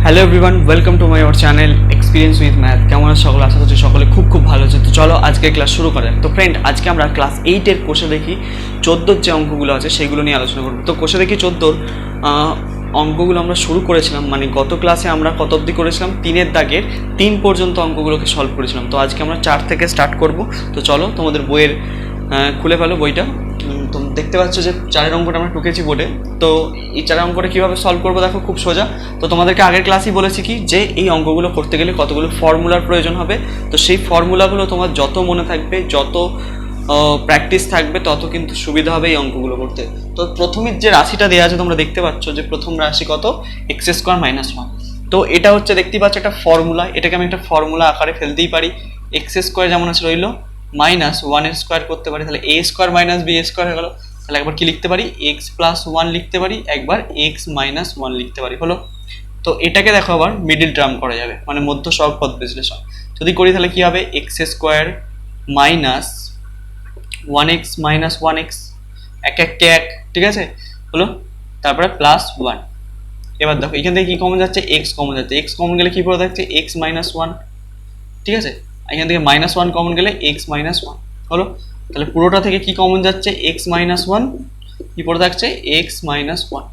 Hello everyone, welcome to my our channel experience with math. কেমন আছে সকলে? আশা করছি সকলে খুব ভালো আছে। তো চলো আজকে ক্লাস শুরু করা যাক। তো ফ্রেন্ড, আজকে আমরা ক্লাস 8-এর কোষে দেখি 14-র যে অঙ্কগুলো আছে সেগুলো নিয়ে আলোচনা করবো। তো কোষে দেখি 14-র অঙ্কগুলো আমরা শুরু করেছিলাম, মানে গত ক্লাসে আমরা কত অবধি করেছিলাম? 3-এর দাগের 3 পর্যন্ত অঙ্কগুলোকে সলভ করেছিলাম। তো আজকে আমরা 4 থেকে স্টার্ট করব। তো চলো তোমাদের বইয়ের খুলে ফেলো বইটা। তো দেখতে পাচ্ছ যে 4-এর অঙ্কটা আমরা টুকেছি বোর্ডে। তো এই 4-এর অঙ্কটা কীভাবে সলভ করবো দেখো, খুব সোজা। তো তোমাদেরকে আগের ক্লাসেই বলেছি কি যে এই অঙ্কগুলো করতে গেলে কতগুলো ফর্মুলার প্রয়োজন হবে। তো সেই ফর্মুলাগুলো তোমার যত মনে থাকবে, যত প্র্যাকটিস থাকবে, তত কিন্তু সুবিধা হবে এই অঙ্কগুলো করতে। তো প্রথমের যে রাশিটা দেওয়া আছে তোমরা দেখতে পাচ্ছ যে প্রথম রাশি কত? X square minus 1। তো এটা হচ্ছে দেখতেই পাচ্ছ একটা ফর্মুলা। এটাকে আমি একটা ফর্মুলা আকারে ফেলতেই পারি। এক্স স্কোয়ার যেমন আছে রইলো মাইনাস 1-এর স্কোয়ার করতে পারি, তাহলে এ স্কোয়ার মাইনাস বি স্কোয়ার হয়ে গেল। তাহলে একবার কি লিখতে পারি? এক্স প্লাস 1 লিখতে পারি, একবার এক্স মাইনাস 1 লিখতে পারি। হলো। তো এটাকে দেখো আবার মিডিল টার্ম করা যাবে, মানে মধ্য সহগ পদ বিশ্লেষণ যদি করি তাহলে কি হবে? X square minus 1x minus 1x, এক এককে এক, ঠিক আছে? হলো। তারপরে প্লাস 1। এবার দেখো এখান থেকে কি কমন যাচ্ছে? এক্স কমন যাচ্ছে। এক্স কমন গেলে কি পড়ে থাকছে? এক্স মাইনাস 1, ঠিক আছে? এখান থেকে মাইনাস 1 কমন গেলে এক্স মাইনাস 1 হলো। তাহলে পুরোটা থেকে কি কমন যাচ্ছে? এক্স মাইনাস 1, কি পড়ে থাকছে? X minus 1।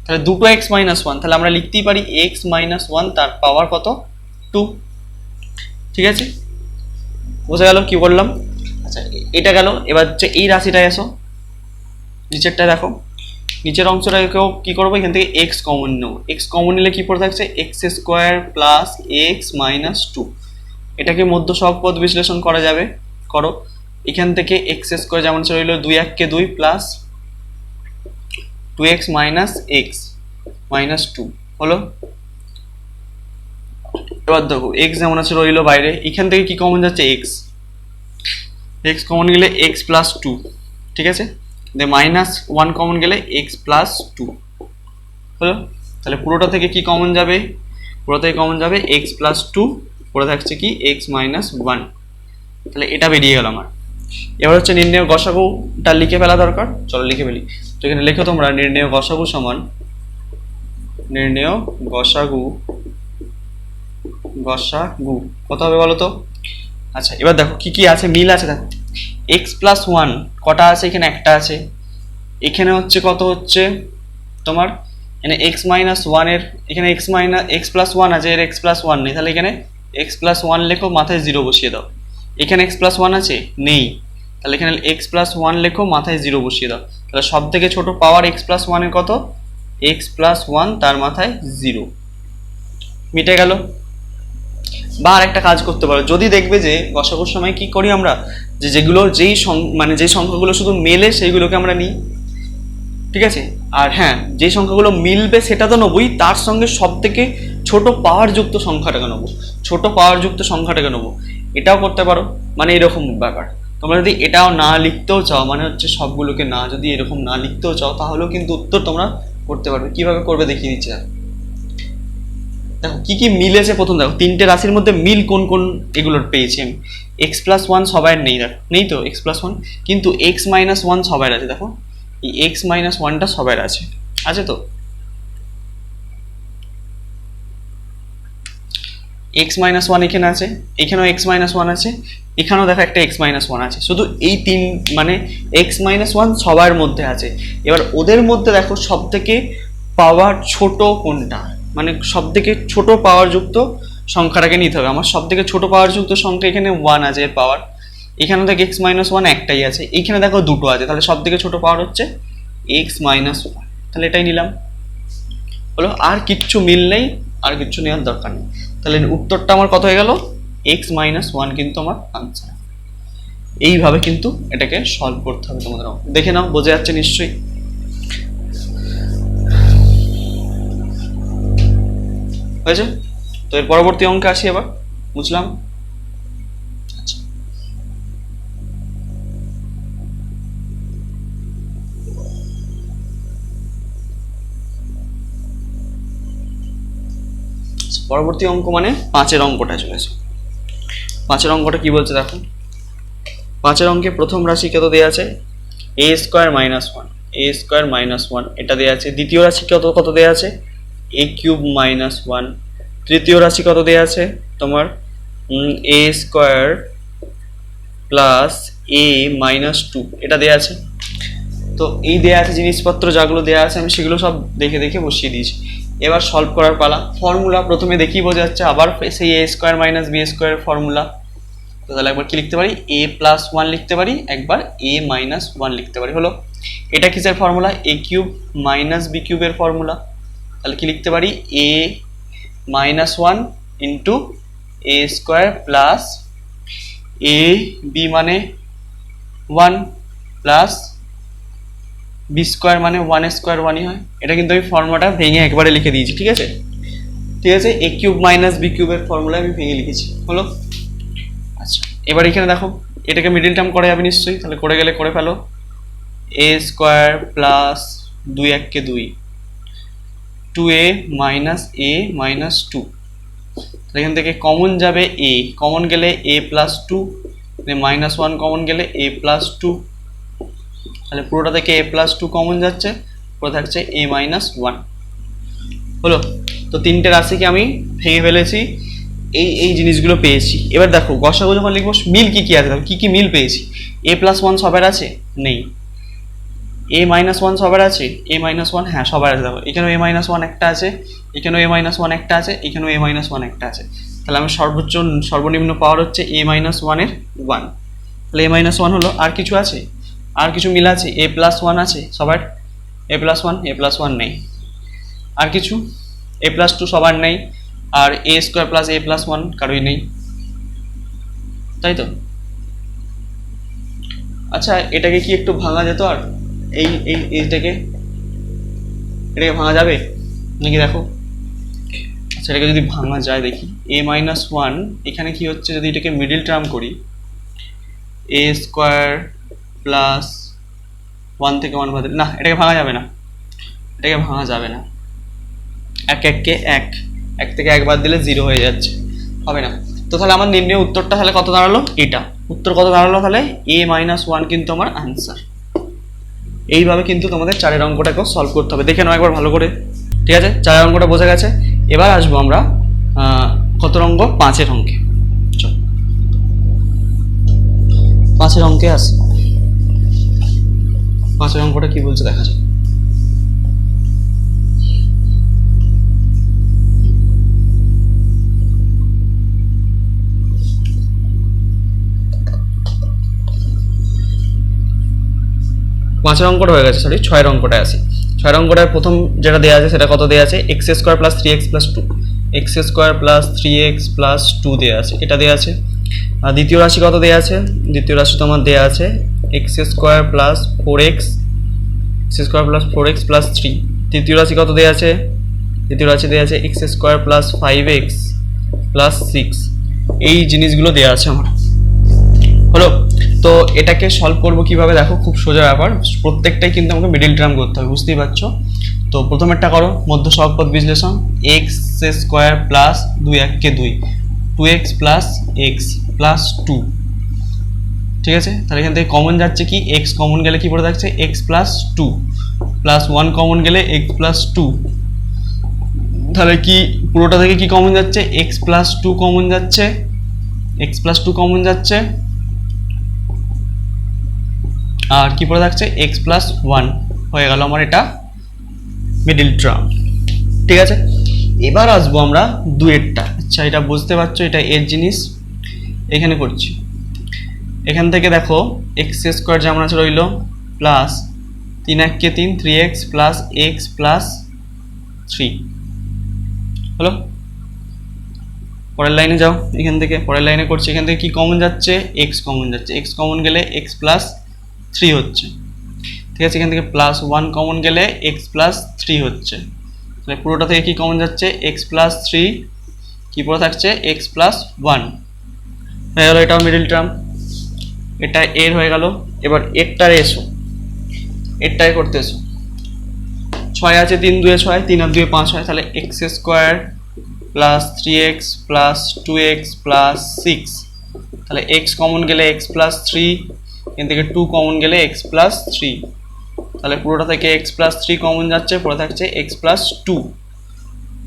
তাহলে দুটো এক্স মাইনাস 1, তাহলে আমরা লিখতেই পারি এক্স মাইনাস 1 তার পাওয়ার কত? 2, ঠিক আছে? বোঝা গেল কি বললাম? আচ্ছা, এটা গেল। এবার হচ্ছে এই রাশিটায় আসো, নিচেরটা দেখো। নিচের অংশটাকেও কি করবো? এখান থেকে এক্স কমন নেবো। এক্স কমন নিলে কি পড়ে থাকছে? X square plus x minus 2। এটাকে মধ্য সহগ পদ বিশ্লেষণ করা যাবে, করো। এখান থেকে এক্স স্কোয়ার যেমন ছিল রইল 2 এককে 2 plus 2x minus x minus 2 হলো। এবার দেখো এক্স যেমন আছে রইল বাইরে, এখান থেকে কি কমন যাচ্ছে? এক্স। এক্স কমন গেলে এক্স প্লাস 2, ঠিক আছে? মাইনাস 1 কমন গেলে এক্স প্লাস 2 হলো। তাহলে পুরোটা থেকে কি কমন যাবে? পুরো থেকে কমন যাবে এক্স প্লাস 2, পড়ে থাকছে কি? X minus 1। তাহলে এটা বেরিয়ে গেল আমার। এবার হচ্ছে নির্ণেয় গসাগুটা লিখে ফেলা দরকার। চলো লিখে ফেলি। তো এখানে লিখো তোমরা নির্ণেয় গসাগু সমান নির্ণেয় গসাগু কত হবে বলো তো? আচ্ছা, এবার দেখো কি কি আছে, মিল আছে। দেখো এক্স প্লাস 1 কটা আছে? এখানে একটা আছে। এখানে হচ্ছে কত হচ্ছে তোমার? এখানে এক্স মাইনাস 1 এর, এখানে এক্স প্লাস 1 আছে, এর এক্স প্লাস 1 নেই। তাহলে এখানে এক্স প্লাস 1 লেখো, মাথায় 0 বসিয়ে দাও। এখানে এক্স প্লাস 1 আছে, নেই। তাহলে এখানে এক্স প্লাস 1 লেখো, মাথায় 0 বসিয়ে দাও। তাহলে সব থেকে ছোট পাওয়ার এক্স প্লাস 1 এর কত? এক্স প্লাস 1 তার মাথায় 0, মিটে গেল। বা আর একটা কাজ করতে পারো, যদি দেখবে যে গসাগুর সময় কি করি আমরা, যে যেগুলো মানে যে সংখ্যাগুলো শুধু মেলে সেইগুলোকে আমরা নিই, ঠিক আছে? আর হ্যাঁ, যে সংখ্যাগুলো মিলবে সেটা তো নেবই, তার সঙ্গে সব থেকে ছোট পাওয়ার যুক্ত সংখ্যাটাকে নেবো, ছোট পাওয়ার যুক্ত সংখ্যাটাকে নেবো। এটাও করতে পারো, মানে এরকম ব্যাপার। তোমরা যদি এটাও না লিখতেও চাও, মানে হচ্ছে সবগুলোকে না, যদি এরকম না লিখতেও চাও, তাহলেও কিন্তু উত্তর তোমরা করতে পারবে। কিভাবে করবে দেখিয়ে দিচ্ছি। দেখো কি কি মিলেছে। প্রথম দেখো 3টে রাশির মধ্যে মিল কোন কোন এগুলোর পেয়েছি আমি। এক্স প্লাস 1 সবাই নেই, দেখো নেই তো এক্স প্লাস 1, কিন্তু এক্স মাইনাস 1 সবাই আছে। দেখো এই এক্স মাইনাস 1টা সবাই আছে, আছে তো? এক্স মাইনাস 1 এখানে আছে, এখানেও এক্স মাইনাস 1 আছে, এখানেও দেখো একটা এক্স মাইনাস 1 আছে। শুধু এই তিন, মানে এক্স মাইনাস 1 সবার মধ্যে আছে। এবার ওদের মধ্যে দেখো সব থেকে পাওয়ার ছোট কোনটা, মানে সব থেকে ছোট পাওয়ার যুক্ত সংখ্যাটাকে নিতে হবে। আমার সব থেকে ছোট পাওয়ার যুক্ত সংখ্যা এখানে 1 আছে এর পাওয়ার। এখানে দেখো এক্স মাইনাস 1 একটাই আছে, এইখানে দেখো দুটো আছে। তাহলে সব থেকে ছোট পাওয়ার হচ্ছে এক্স মাইনাস 1। তাহলে এটাই নিলাম, হলো। আর কিচ্ছু মিল নেই, আর কিচ্ছু নেওয়ার দরকার নেই। তাহলে উত্তরটা আমার কত হয়ে গেল? এক্স মাইনাস 1 কিন্তু আমার আনসার। এইভাবে কিন্তু এটাকে সলভ করতে হবে তোমাদের। দেখে নাও, বোঝা যাচ্ছে নিশ্চয়ই। হয়েছে? তো এর পরবর্তী অঙ্কে আসি এবার, বুঝলাম। আচ্ছা, পরবর্তী অঙ্ক মানে 5-এর অঙ্কটা চলেছে। 5-এর অঙ্কটা কি বলছে দেখো। 5-এর অঙ্কে প্রথম রাশি কত দেওয়া আছে? এ স্কোয়ার মাইনাস 1, এটা দেওয়া আছে। দ্বিতীয় রাশি কত কত দেওয়া আছে? এ কিউব মাইনাস ওয়ান। তৃতীয় রাশি কত দেওয়া আছে তোমার, এ স্কোয়ার প্লাস এ মাইনাস টু, এটা দেওয়া আছে। তো এই দেওয়া আছে জিনিসপত্র যাগুলো দেওয়া আছে আমি সেগুলো সব দেখে দেখে বসিয়ে দিয়েছি। এবার সলভ করার পালা। ফর্মুলা প্রথমে দেখেই বোঝা যাচ্ছে, আবার সেই A square minus B square formula. তো তাহলে একবার কি লিখতে পারি, এ প্লাস ওয়ান লিখতে পারি, একবার এ মাইনাস ওয়ান লিখতে পারি। হলো, এটা কিসের ফর্মুলা, এ কিউব মাইনাস বি কিউবের ফর্মুলা। তাহলে কি লিখতে পারি, এ minus one into A square plus A B মানে ওয়ান প্লাস বি স্কোয়ার মানে ওয়ান স্কোয়ার ওয়ানই হয়। এটা কিন্তু আমি ফর্মুলাটা ভেঙে একবারে লিখে দিয়েছি, ঠিক আছে। ঠিক আছে, এ কিউব মাইনাস বি কিউবের ফর্মুলা আমি ভেঙে লিখেছি। হলো, আচ্ছা এবার এখানে দেখো, এটাকে মিডিল টার্ম করে যাবে নিশ্চয়ই, তাহলে করে গেলে করে ফেলো। এ স্কোয়ার প্লাস দুই এককে দুই, two A minus A minus two. এখান থেকে কমন যাবে এ, কমন গেলে A plus two, minus one common গেলে এ প্লাস টু। তাহলে পুরোটা থেকে এ প্লাস টু কমন যাচ্ছে, পুরো থাকছে এ মাইনাস ওয়ান। হলো, তো তিনটে রাশিকে আমি ভেঙে ফেলেছি, এই এই জিনিসগুলো পেয়েছি। এবার দেখো গসাগু যখন লিখবো মিল কি কি আছে, দেখো কি কি মিল পেয়েছি। এ প্লাস ওয়ান সবার আছে, নেই। এ মাইনাস ওয়ান সবার আছে, এ মাইনাস ওয়ান হ্যাঁ সবার আছে। দেখো এখানেও এ মাইনাস ওয়ান একটা আছে, এখানেও এ মাইনাস ওয়ান একটা আছে, এখানেও এ মাইনাস ওয়ান একটা আছে। তাহলে আমার সর্বনিম্ন পাওয়ার হচ্ছে এ মাইনাস ওয়ানের ওয়ান। তাহলে এ মাইনাস ওয়ান হলো। আর কিছু আছে, আর কিছু মিল আছে, এ প্লাস ওয়ান আছে সবার, এ প্লাস ওয়ান নেই। আর কিছু, এ প্লাস টু সবার নেই, আর এ স্কোয়ার প্লাস এ প্লাস ওয়ান কারোই নেই, তাই তো। আচ্ছা এটাকে কি একটু ভাঙা যেত, আর এই এই এটাকে ভাঙা যাবে নাকি, দেখো। আচ্ছা এটাকে যদি ভাঙা যায় দেখি, এ মাইনাস ওয়ান এখানে কি হচ্ছে, যদি এটাকে মিডিল টার্ম করি, এ স্কোয়ার প্লাস ওয়ান থেকে ওয়ান বাদ, না এটাকে ভাঙা যাবে না, এটাকে ভাঙা যাবে না। এক এককে এক, এক থেকে এক বাদ দিলে জিরো হয়ে যাচ্ছে, হবে না। তো তাহলে আমার নির্ণয় উত্তরটা তাহলে কত দাঁড়ালো, এটা উত্তর কত দাঁড়ালো, তাহলে এ মাইনাস ওয়ান কিন্তু আমার আনসার। এইভাবে কিন্তু তোমাদের চারের অঙ্কটাকেও সলভ করতে হবে, দেখে নাও একবার ভালো করে। ঠিক আছে, চারের অঙ্কটা বোঝা গেছে। এবার আসবো আমরা কত অঙ্ক, পাঁচের অঙ্কে। চল পাঁচের অঙ্কে আসি, পাঁচের অঙ্কটা কি বলছে দেখা যাক। পাঁচের অঙ্কটা হয়ে গেছে, সরি ছয়ের অঙ্কটায় আসি। ছয়ের অঙ্কটায় প্রথম যেটা দেওয়া আছে সেটা কত দেওয়া আছে, x square plus three x plus two, x square plus three x plus two দেওয়া আছে, এটা দেওয়া আছে। আর দ্বিতীয় রাশি কত দেওয়া আছে, দ্বিতীয় রাশি তোমার দেওয়া আছে x square plus four x, x square plus four x plus three. তৃতীয় রাশি কত দেওয়া আছে, তৃতীয় রাশি দেওয়া আছে x square plus five x plus six. এই জিনিসগুলো দেওয়া আছে আমার। হলো, তো এটাকে সলভ করবো কিভাবে, দেখো খুব সোজা ব্যাপার, প্রত্যেকটাই কিন্তু আমাকে মিডিল টার্ম করতে হবে, বুঝতেই পারছো। তো প্রথমেরটা করো, মধ্য সহগপদ বিশ্লেষণ, এক্স স্কোয়ার প্লাস দুই এককে দুই, two x plus x plus two. ঠিক আছে, তাহলে এখান থেকে কমন যাচ্ছে কি, এক্স কমন গেলে কি পড়ে থাকছে, x plus two, plus one common গেলে এক্স প্লাস টু। তাহলে কি পুরোটা থেকে কি কমন যাচ্ছে, এক্স প্লাস টু কমন যাচ্ছে, এক্স প্লাস টু কমন যাচ্ছে, আর কি পড়ে থাকছে, এক্স প্লাস ওয়ান। হয়ে গেল আমার এটা মিডিল টার্ম। ঠিক আছে, এবার আসবো আমরা দুয়েরটা। আচ্ছা এটা বুঝতে পারছো, এটা এর জিনিস, এখানে করছি। এখান থেকে দেখো এক্স স্কোয়ার যেমন আছে রইল, প্লাস তিন এককে তিন, three x plus x plus three. হলো, পরের লাইনে যাও, এখান থেকে পরের লাইনে করছি। এখান থেকে কি কমন যাচ্ছে, এক্স কমন যাচ্ছে, এক্স কমন গেলে এক্স প্লাস থ্রি হচ্ছে। ঠিক আছে, এখান থেকে প্লাস ওয়ান কমন গেলে এক্স প্লাস থ্রি হচ্ছে। তাহলে পুরোটা থেকে কি কমন যাচ্ছে, এক্স প্লাস থ্রি, কি পুরো থাকছে এক্স প্লাস ওয়ান। হয়ে গেল এটাও মিডিল টার্ম, এটা এর হয়ে গেল। এবার এরটারে এসো, এরটাই করতে এসো। ছয় আছে, তিন দুয়ে ছয়, তিন আর দুয়ে পাঁচ হয়, তাহলে x square plus three x plus two x plus six. তাহলে এক্স কমন গেলে এক্স প্লাস থ্রি, এখান থেকে টু কমন গেলে এক্স প্লাস থ্রি। তাহলে পুরোটা থেকে এক্স প্লাস থ্রি কমন যাচ্ছে, পুরো থাকছে এক্স প্লাস টু।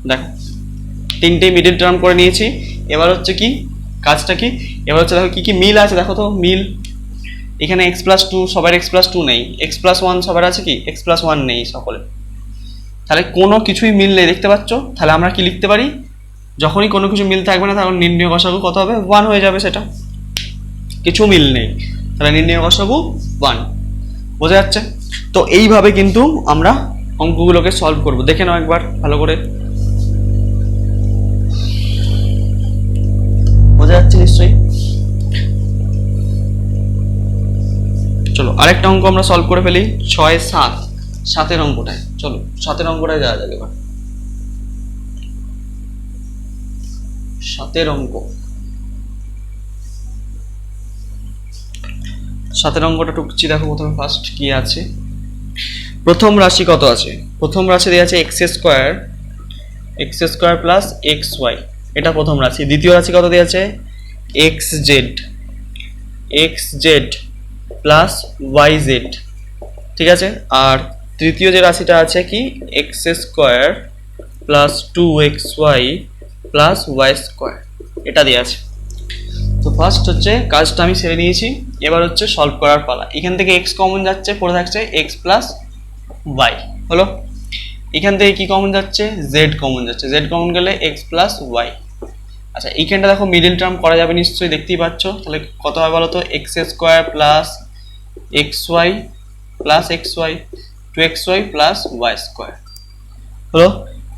দেখো তিনটেই মিডিল টার্ম করে নিয়েছি। এবার হচ্ছে কি কাজটা কি, এবার হচ্ছে দেখো কি কি মিল আছে, দেখো তো মিল। এখানে x+2 সবার x+2 নেই, x+1 সবার আছে কি, x+1 নেই সকলে, তাহলে কোনো কিছুই মিল নেই দেখতে পাচ্ছ। তাহলে আমরা কি লিখতে পারি, যখনই কোনো কিছু মিল থাকবে না তখন নির্ণয় গসাগু কত হবে, 1 হয়ে যাবে। সেটা কিছু মিল নেই, তাহলে নির্ণয় গসাগু 1। বোঝা যাচ্ছে? তো এইভাবে কিন্তু আমরা অঙ্কগুলোকে সলভ করব। দেখে নাও একবার ভালো করে, বোঝা যাচ্ছে নিশ্চয়ই। চলো আরেকটা অঙ্ক আমরা সলভ করে ফেলি, 6, 7, 7-এর অঙ্কটায়। চলো 7-এর অঙ্কটায় যাওয়া যাবে এবার। 7-এর অঙ্ক, 7-এর অঙ্কটা টুকছি। দেখো প্রথমে ফার্স্ট কি আছে, প্রথম রাশি কত আছে, প্রথম রাশি দেওয়া আছে x² প্লাস xy, এটা প্রথম রাশি। দ্বিতীয় রাশি কত দেওয়া আছে, xz প্লাস yz, ঠিক আছে। আর তৃতীয় যে রাশিটা আছে কি, x² plus 2xy plus y², এটা দেওয়া আছে। তো ফার্স্ট হচ্ছে কাজটা আমি সেরে নিয়েছি, এবার হচ্ছে সলভ করার পালা। এখান থেকে x কমন যাচ্ছে, পড়ে থাকছে x প্লাস y, হলো। এখান থেকে কি কমন যাচ্ছে, z কমন যাচ্ছে, z কমন গেলে x প্লাস y। আচ্ছা এইখানটা দেখো মিডিল টার্ম করা যাবে নিশ্চয়ই, দেখতেই পাচ্ছ। তাহলে কত হয় বলো তো, x² plus xy plus xy, 2xy plus y², হলো।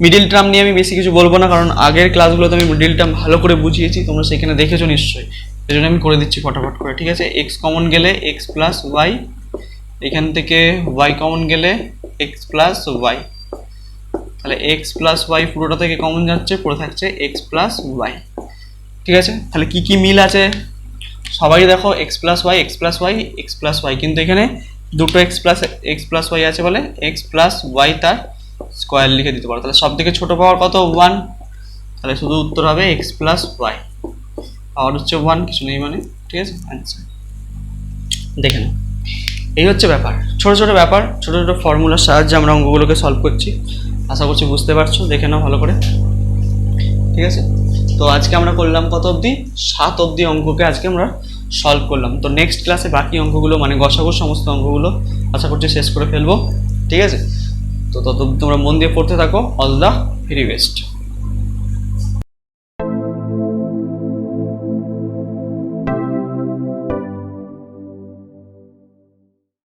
মিডিল টার্ম নিয়ে আমি বেশি কিছু বলবো না, কারণ আগের ক্লাসগুলোতে আমি মিডিল টার্ম ভালো করে বুঝিয়েছি, তোমরা সেখানে দেখেছো নিশ্চয়ই, এই জন্য আমি করে দিচ্ছি ফটাফট করে, ঠিক আছে। x কমন গেলে x প্লাস y, এখান থেকে y কমন গেলে x প্লাস y, তাহলে x প্লাস y পুরোটা থেকে কমন যাচ্ছে, পড়ে থাকছে x প্লাস y, ঠিক আছে। তাহলে কি কি মিল আছে সবাই দেখো, x plus y, x plus y, x plus y, কিন্তু এখানে দুটো x প্লাস y আছে বলে x প্লাস y তার স্কোয়ার লিখে দিতে পারো। তাহলে সব থেকে ছোট পাওয়ার কত, 1, তাহলে শুধু উত্তর হবে x প্লাস y, পাওয়ার হচ্ছে 1, কিছু নেই মানে, ঠিক আছে। আনসার দেখে নাও, এই হচ্ছে ব্যাপার। ছোট ছোট ব্যাপার, ছোট ছোট ফর্মুলার সাহায্যে আমরা অঙ্কগুলোকে সলভ করছি, আশা করছি বুঝতে পারছো। দেখে নাও ভালো করে, ঠিক আছে। তো আজকে আমরা করলাম কত অবধি, 7 অবধি অঙ্ককে আজকে আমরা সলভ করলাম। তো নেক্সট ক্লাসে বাকি অঙ্কগুলো মানে গসাগুর সমস্ত অঙ্কগুলো আশা করছি শেষ করে ফেলবো, ঠিক আছে। তো তত তোমরা মন দিয়ে পড়তে থাকো। All the very best.